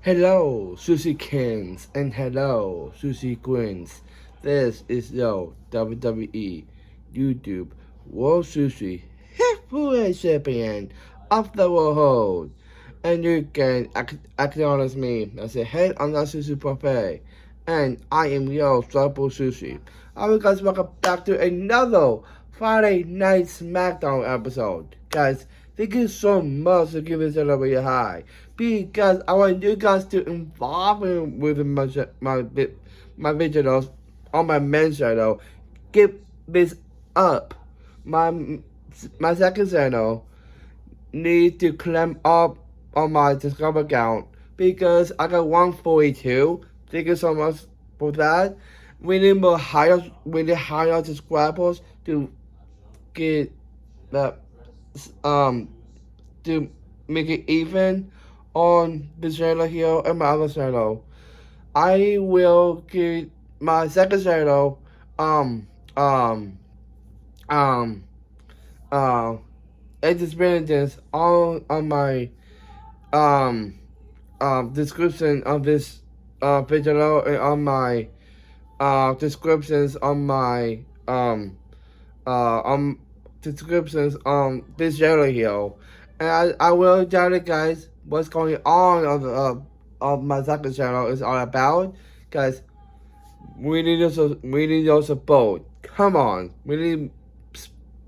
Hello, Sushi Kings, and hello, Sushi Queens. This is your WWE YouTube World Sushi Heavyweight Champion of the world. And you can acknowledge me as a head on the Sushi Buffet. And I am your Trouble Sushi. Alright guys, welcome back to another Friday Night Smackdown episode. Guys, thank you so much for giving us a little bit high. Because I want you guys to involve me with my videos on my main channel. Give this up. My second channel need to climb up on my Discover account because I got 142. Thank you so much for that. We need higher subscribers to get the to make it even on this channel here and my other channel. I will get my second channel um um uh experiences on my um description of this video and on my descriptions on my descriptions on this channel here, and I will tell you guys what's going on of my second channel is all about, guys. We need your support. Come on, we need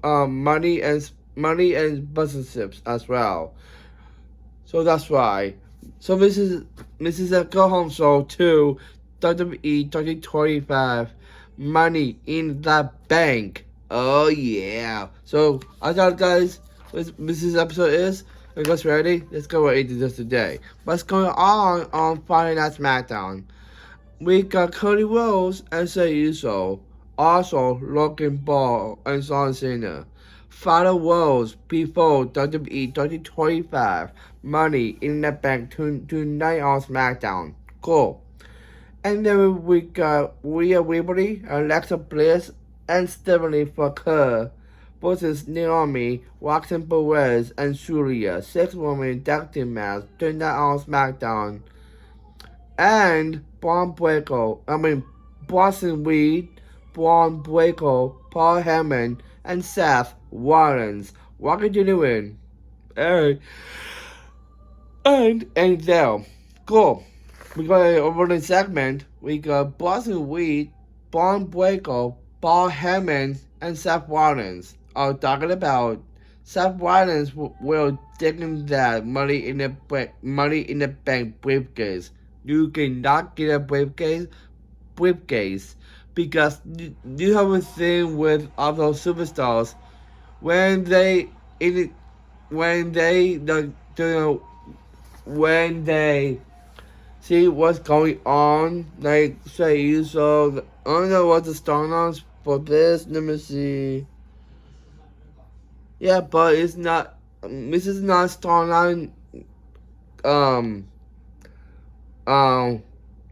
money and sponsorships as well. So that's why. So this is a go home show to WWE 2025 Money in the Bank. Oh yeah. So I thought guys, this episode is. Are you guys ready? Let's go right into this today. What's going on Friday Night SmackDown? We got Cody Rhodes and Jey Uso. Also Logan Paul and John Cena. Final Worlds before WWE 2025 Money in the Bank tonight on SmackDown. Cool. And then we got Rhea Ripley, Alexa Bliss, and Stephanie Foucault versus Naomi, Roxanne Perez, and Julia. 6-woman tag team match tonight on SmackDown. And Boston Reed, Braun Breaker, Paul Heyman, and Seth Rollins. Welcome to the win. Alright. And there. Cool. We got an opening segment. We got Boston Reed, Braun Breaker, Paul Heyman, and Seth Rollins are talking about Seth Rollins will taking that money in the bank briefcase. You cannot get a briefcase because you have a thing with other superstars when they see what's going on, like say you saw I don't know what the storylines for this. Let me see. Yeah, but it's not. This is not storyline. Um.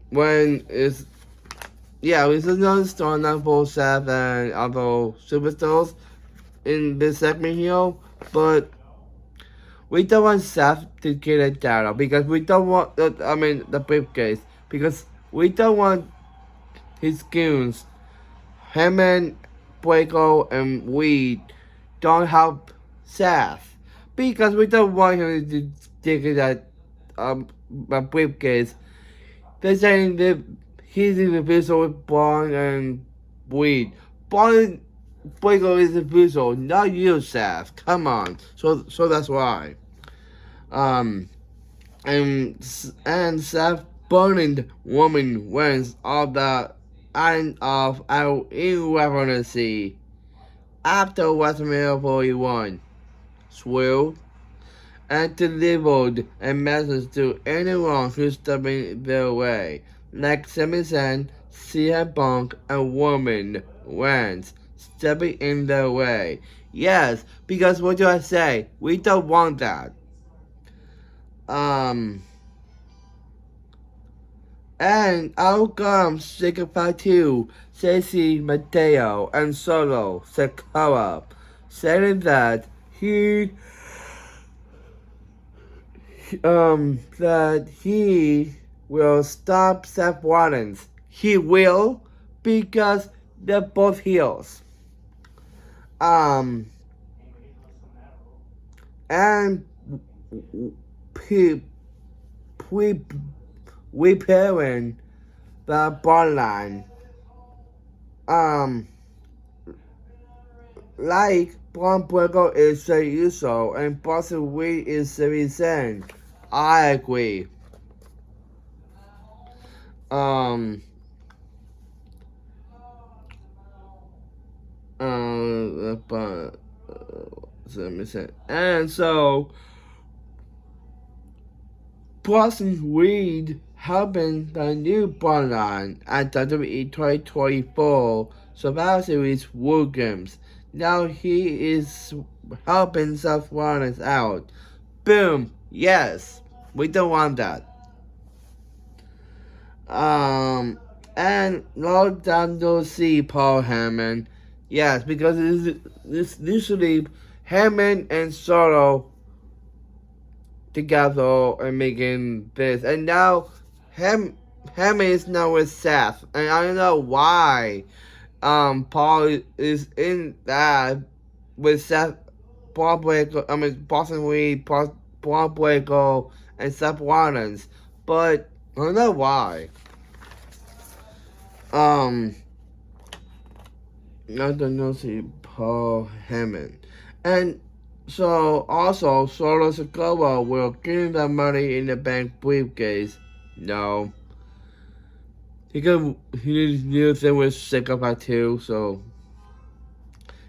When it's this is not storyline for Seth and other superstars in this segment here, but we don't want Seth to get it down because we don't want the briefcase because we don't want his goons, Heyman, Breaker, and Weed don't help Seth because we don't want him to take that briefcase. They're saying that he's in the visual with Braun and Weed. Braun Breaker is the visual, not you, Seth. Come on. So that's why. And Seth Burning Woman wins all the end of our irrelevancy after WrestleMania 41. Swell and delivered a message to anyone who's stepping their way, like Sami Zayn, CM Punk, and Roman Reigns stepping in their way. Yes, because what do I say? We don't want that. And out comes say goodbye to Stacey Mateo and Solo Sikoa, saying that he that he will stop Seth Rollins. He will, because they're both heels. And we repairing the bloodline. Like Braun Breaker is Jey Uso and Boston Reed is Sami Zayn. I agree. But and so Boston Reed helping the new bloodline at WWE 2024 Survivor Series War Games. Now he is helping Seth Rollins out. Boom. Yes. We don't want that. And no Daniel C. Paul Heyman. Yes, because it's usually Heyman and Solo together and making this. And now Heyman is now with Seth. And I don't know why Paul is in that with Seth Boston Reed, Braun Breaker, and Seth Rollins. But I don't know why. Not the Nazi Paul Heyman. And so also Solo Sikoa will get the money in the bank briefcase. No. He knew they were sick of that too, so.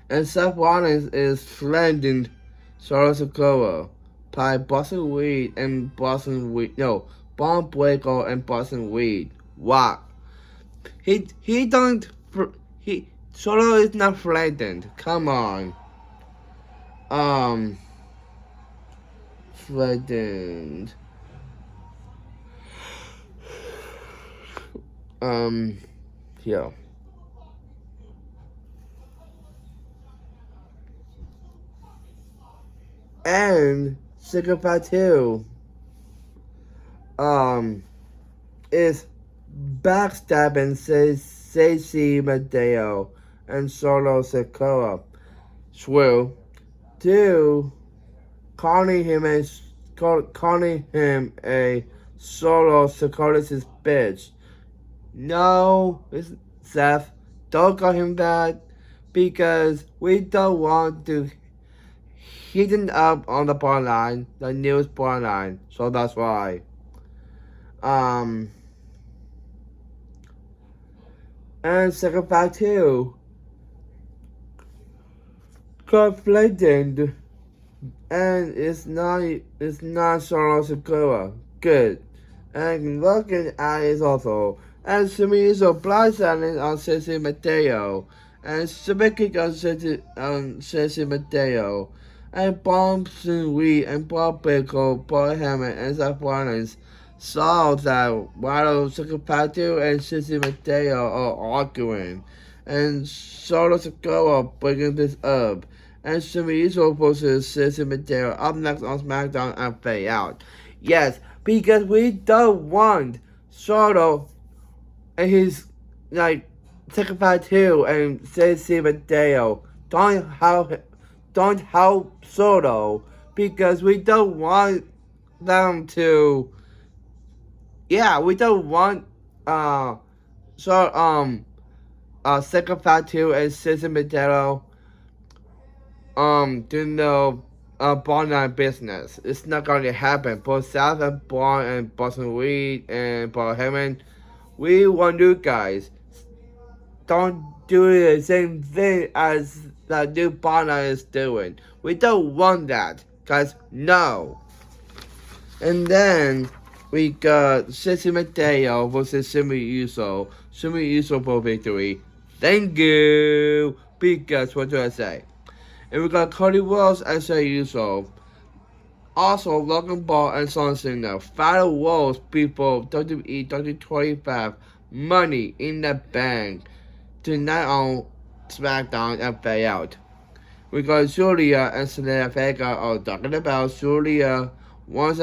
And Seth Rollins is threatening Solo Sikoa by Boston Reed and Braun Breaker and Boston Reed. Wow. Solo is not threatened. Come on. Threatened. Yeah. And Signified 2 is backstabbing Stacey Mateo and Solo Sikoa. True. 2 calling him a Solo Sikoa's bitch. No, Seth, don't call him that, because we don't want to heaten up on the bloodline, the newest bloodline, so that's why. And second fact too, conflicted, and it's not Solo Sikoa. Good. And looking at it also, and Sumi is a blindsided on Ceci Mateo, and speaking on Ceci Mateo, and Boston Reed and Bob Baker, Paul Heyman, and Seth Rollins saw that while Psychopath and Ceci Mateo are arguing, and Solo Sikoa bringing this up, and Sumi is versus Ceci Mateo up next on Smackdown and fade out. Yes, because we don't want Solo and his Psychopath 2 and Ceci Mateo don't help Solo, because we don't want them to. Yeah, we don't want Psychopath 2 and Ceci Mateo doing the Bloodline business. It's not going to happen. Both South and Braun and Boston Reed and Paul Heyman, we want you guys. Don't do the same thing as the new Bloodline is doing. We don't want that, guys. No. And then we got Ceci Mateo versus Sumi Uso. Sumi Uso for victory. Thank you. Because what do I say? And we got Cody Rhodes and Jey Uso. Also, Logan Paul and John Cena. Final Rhodes before WWE 2025 Money in the Bank. Tonight on Smackdown and fade out. We got Julia and Selena Vega are talking about Julia wants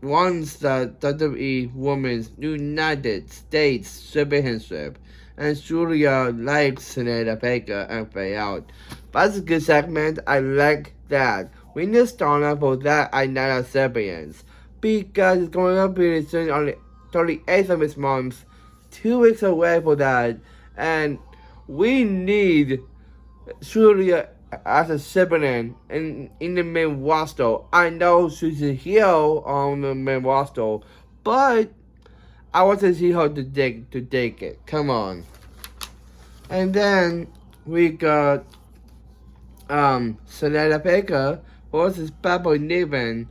wants the WWE Women's United States Championship, and Julia likes Selena Vega and Fade Out. That's a good segment. I like that. We need to start up for that at Night Champions because it's going to be soon on the 38th of this month, 2 weeks away for that, and we need Julia as a sibling in the main roster. I know she's a heel on the main roster, but I want to see her to take it. Come on. And then we got Selena Vega versus Pepper Niven,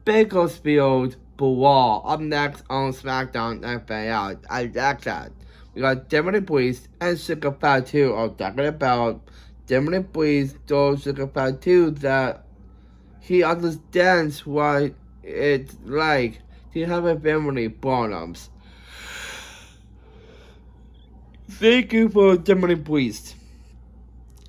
Bakersfield Brawl up next on Smackdown and Fade Out. I like that. We got Demony Priest and Sugar Fat 2 are talking about Demony Priest told Sugar Fat 2 that he understands what it's like to have a family problems. Thank you for Demony Priest.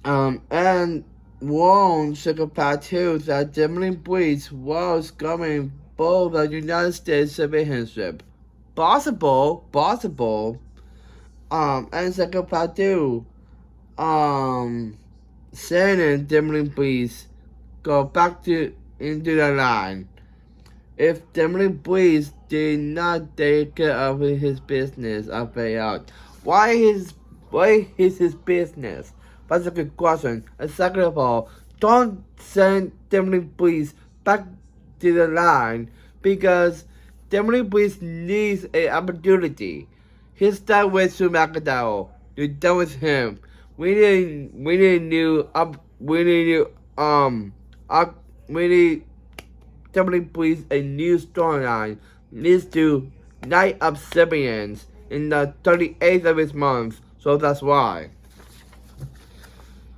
And warned Sugar Fat 2 that Demony Priest was coming for the United States Championship. Possible. And Sugar Fat 2, saying Demony Priest go back into the line. If Demony Priest did not take care of his business, I'll pay out. Why is his business? That's a good question. And second of all, don't send Demony Priest back to the line because Demony Priest needs an opportunity. He's done with Smackdown. You're done with him. We need Demony Priest a new storyline. Leads to Night of Champions in the 38th of this month. So that's why.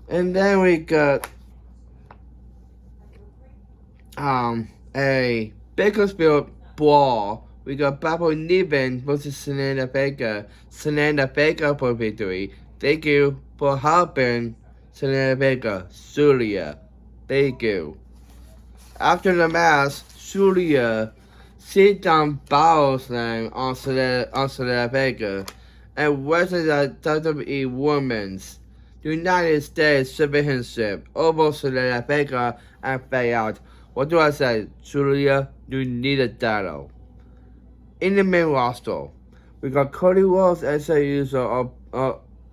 And then we got a Bakersfield Brawl. We got Pepper Niven versus Selena Vega. Selena Vega for victory. Thank you for helping Selena Vega. Julia. Thank you. After the match, Julia sit down power slam on Selena Vega and wrestled the WWE Women's United States Championship over Selena Vega and Fade Out. What do I say? Julia, you need a title. In the main roster, we got Cody Rhodes and Jey Uso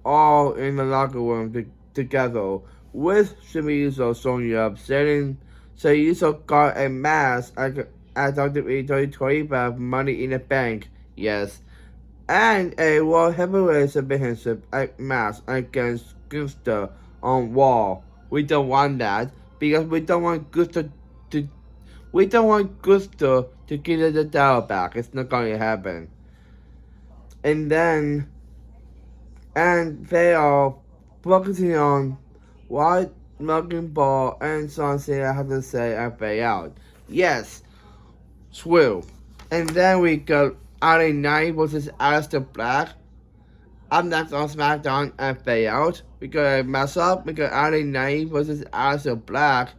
all in the locker room together with Jimmy Uso showing up, saying Jey Uso got a match at WWE 2025 Money in the Bank, yes, and a World Heavyweight Championship match against Gunther on Raw. We don't want that because we don't want Gunther to get the title back. It's not going to happen. And they are focusing on what Logan Paul and John Cena have to say and Fade Out. Yes, true. And then we got LA Knight versus Aleister Black. Up next on Smackdown and Fade Out. We got a mess up. We got LA Knight versus Aleister Black.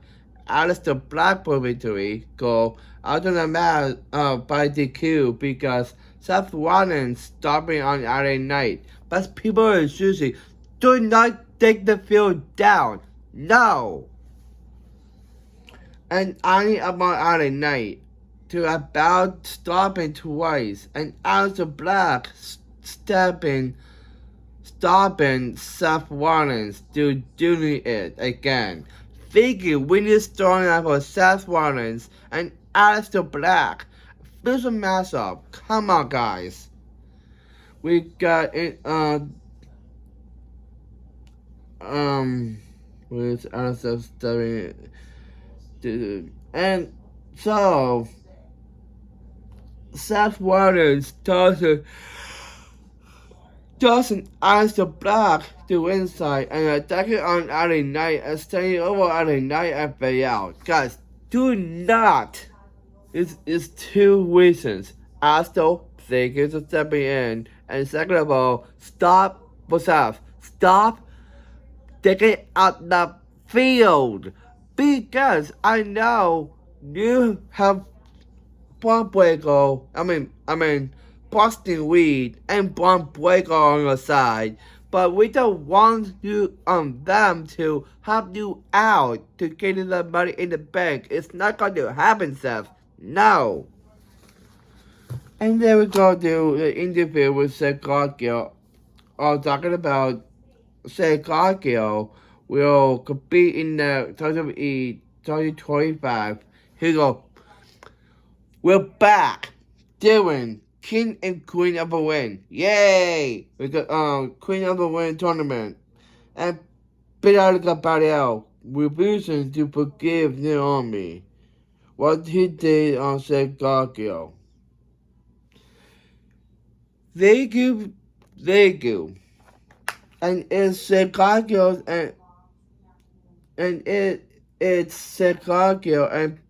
Aleister Black for victory. Go out of the match by DQ because Seth Rollins stopping on LA Knight. But people are choosing. Do not take the field down. No. And only about LA Knight to about stopping twice. And Aleister Black stopping Seth Rollins to doing it again. Figure we need starting out for Seth Rollins and Aleister Black. There's a mess up. Come on, guys. We got it. With Aleister studying, and so Seth Rollins doesn't Aleister Black to inside and attacking on LA Knight and staying over LA Knight and Fade Out. Guys, do not. It's two reasons. Aleister, thank you for stepping in. And second of all, stop for Seth. Stop taking out the field. Because I know you have Braun Breaker, Boston Weed and Braun Breaker on the side. But we don't want you them to help you out to get the money in the bank. It's not going to happen, Seth. No. And then we go to the interview with Seth Gargill, talking about Seth Gargill will compete in the WWE 2025. He go, we're back doing King and Queen of the Win. Yay! We got Queen of the Win tournament. And Bianca Belair refusing to forgive Naomi. What he did on Seth Gargill. Thank you. And it's Seth Gargill and it's Seth Gargill and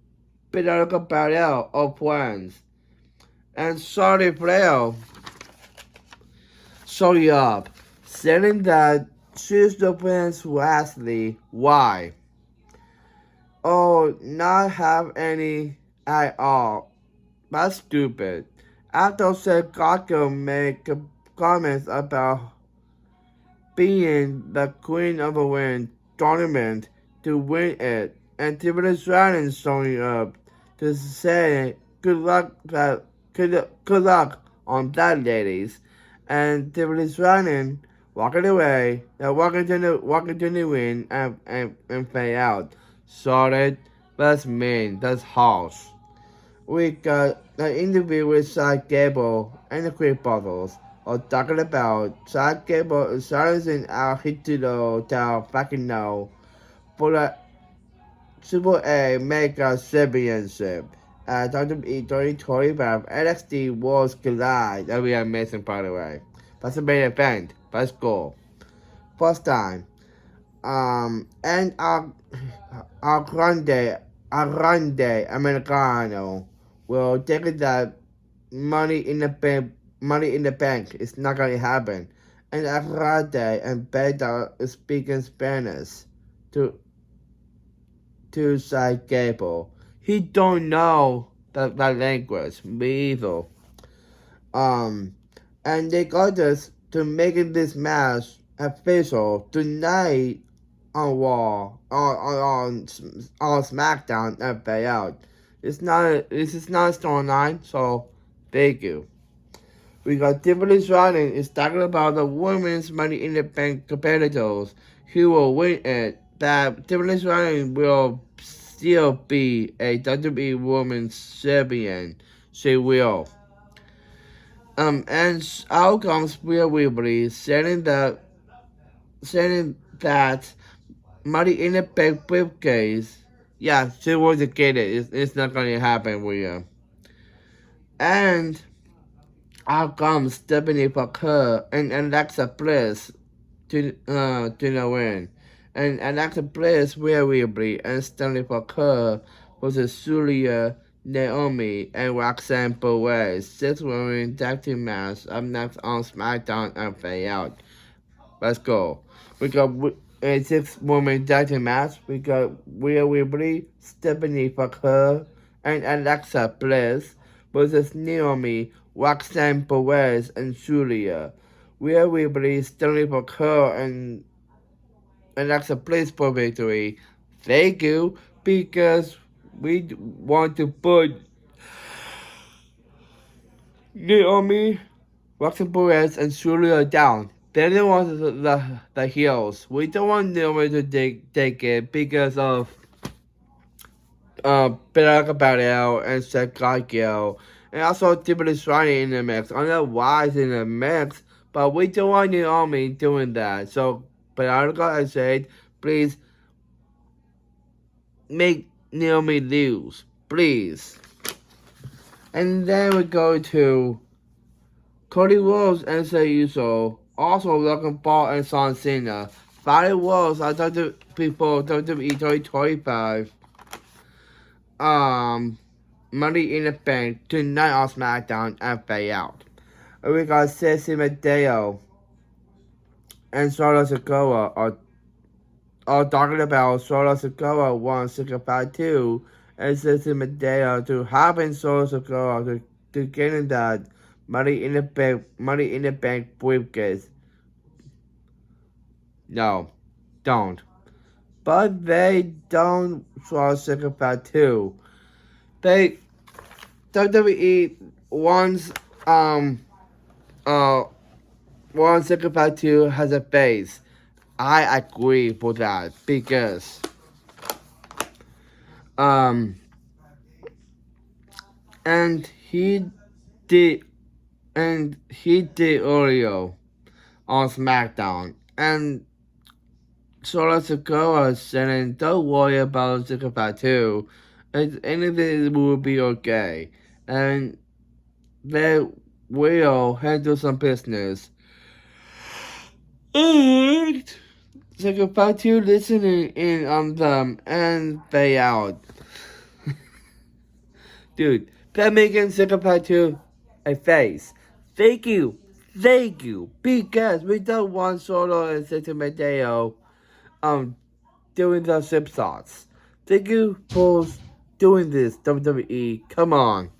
Bianca Belair are friends. And Charlotte Flair showed up, saying that she's the friends Wesley. Why? Oh, not have any at all. That's stupid. After Seth Gargill made comments about being the Queen of the Win tournament to win it, and Tiffany Stratton showing up to say good luck on that, ladies. And Tiffany Stratton walking away, walking to the win and fade out. Solid, that's mean, that's harsh. We got an interview with Chad Gable and the Quick Bottles. Are talking about Chad Gable is silencing our Hitler to fucking know for the Triple A Mega Championship at WWE 2025 NXT Worlds Collide. That'll be amazing, by the way. That's the main event. Let's go. First time. And our grande Americano will take that money in the bank is not gonna happen. And Grande and Beta is speaking Spanish to Chad Gable. He don't know that language, me either. And they got us to making this match official tonight on Raw, on Smackdown and Payout. This is not a storyline, so thank you. We got Tiffany Stratton is talking about the women's Money in the Bank competitors who will win it. That Tiffany Stratton will still be a WWE Women's Champion. She will. And out comes Rhea Ripley saying that Money in the Bank briefcase. Yeah, she wants to get it. It's not going to happen, Rhea. And out comes Stephanie Parker and Alexa Bliss to the win. And Alexa Bliss, Rhea Ripley, and Stephanie Parker versus Julia, Naomi, and Roxanne Perez. 6-woman tag team match up next on SmackDown and Fade Out. Let's go. We got a 6-woman tag team match. We got Rhea Ripley, Stephanie Parker, and Alexa Bliss versus Naomi, Roxanne Perez, and Julia. Rhea Ripley, Stephanie Parker, and Alexa Bliss for victory. Thank you, because we want to put Naomi, Roxanne Perez, and Julia down. They're the ones the heels. We don't want Naomi to take it because of Bianca Belair and Seth Gargill. And also Tiffany Stratton in the mix. I don't know why it's in the mix, but we don't want Naomi doing that. So Bianca, I said, please make Naomi lose. Please. And then we go to Cody Rhodes and Jey Uso. Also Logan Paul and John Cena. Friday was I talked to people WWE 2025. Money in the Bank tonight on SmackDown and Fade Out. And we got Ceci Mateo and Charlotte Sakura are talking about Charlotte Sakura won 652 and Cynthia Medeo to having Source of Gold to getting that money in the bank briefcase. No, don't. But they don't draw Psychopath 2. They WWE wants uh one Psychopath 2 has a face. I agree with that because um and did he did Oreo on Smackdown and Solo Sokoa saying don't worry about Psychopath 2. Anything will be okay. And they will handle some business. And Psychopath 2 listening in on them and they out. Dude, they're making Psychopath 2 a face. Thank you. Because we don't want Solo and Cynthia Medeo doing the zip shots. Thank you for doing this, WWE. Come on.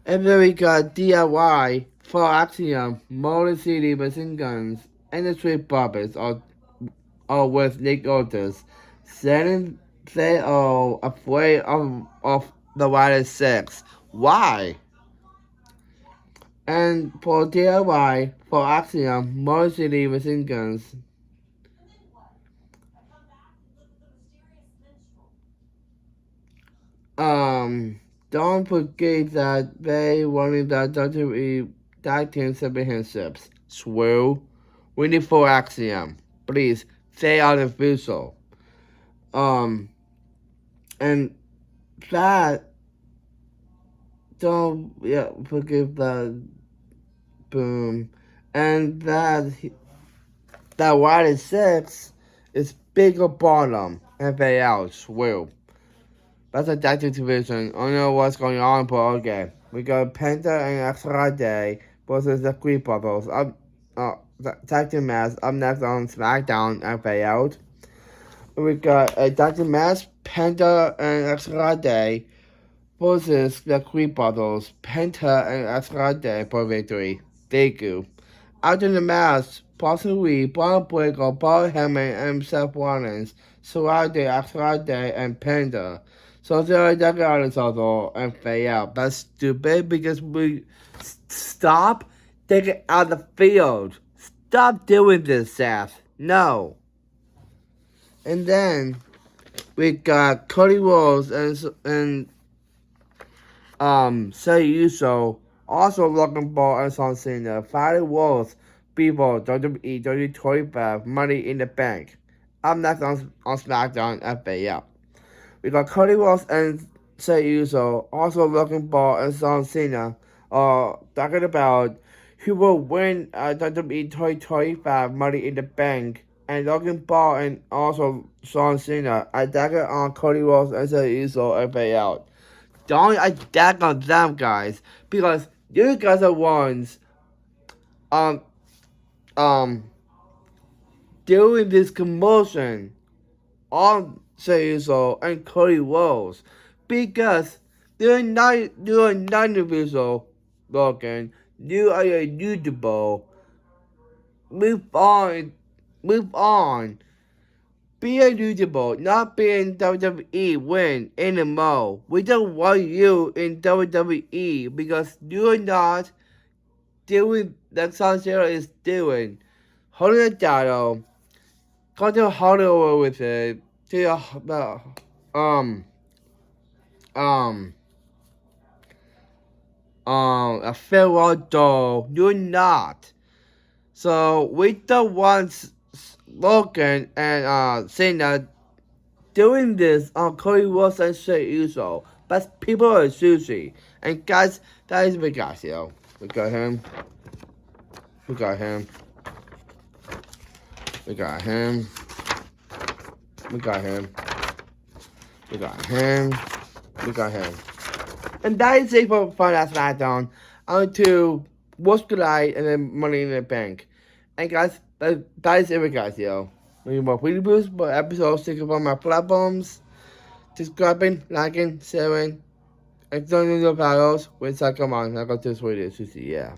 And then we got DIY, for Axiom, Motor City Machine Guns, and the Street Puppets are with Nick Otis. Saying they are afraid of the Rider 6. Why? And for DIY, for Axiom, Motor City Machine Guns, don't forget that they wanted the WWE Tag Team Championships. Swell. We need for Axiom. Please, stay out of visual. And that, don't forgive the boom. And that Rider 6 is bigger bottom and they out. Swell. That's a tag team division. I don't know what's going on, but okay. We got Penta and Extra Day versus the Creep Brothers. The tag team match up next on Smackdown and Pay Out. We got a tag team match, Penta and Extra Day versus the Creep Brothers. Penta and Extra Day for victory. Thank you. After the match, possibly Braun Breaker, Paul Heyman, and Seth Rollins surrounded Extra Day and Penta. So they're attacking on each other and fade out. That's stupid because we stop taking out the field. Stop doing this, Seth. No. And then we got Cody Rhodes and Say Uso also looking for and John Cena. Friday Rhodes people WWE 2025 Money in the Bank. Up next on SmackDown FAL. We got Cody Rhodes and Say Uso also looking for and John Cena talking about who will win WWE 2025 Money in the Bank. And Logan Paul and also John Cena attacking on Cody Rhodes and Say Uso and pay out. Don't attack on them, guys, because you guys are ones doing this commotion on Say Uso and Cody Rhodes because you're not individual, Logan. You are a YouTuber. Move on. Be a YouTuber, not be in WWE win anymore. We don't want you in WWE because you're not doing that Sanjay is doing. Holding a title, go to Hollywood with it, to a farewell doll. You're not. So we don't want Logan and Cena doing this on Cody Rhodes and Say Uso. But people are sushi. And guys, that is Vigasio. We got him. We got him. We got him. We got him. We got him. We got him. And that is it for that SmackDown. On to What's Good Eye and then Money in the Bank. And guys, that is it, guys, yo. We need more previews, but episodes taken from my platforms. subscribing, liking, sharing, and joining the battles with Psycho Man. I got this way to see, yeah.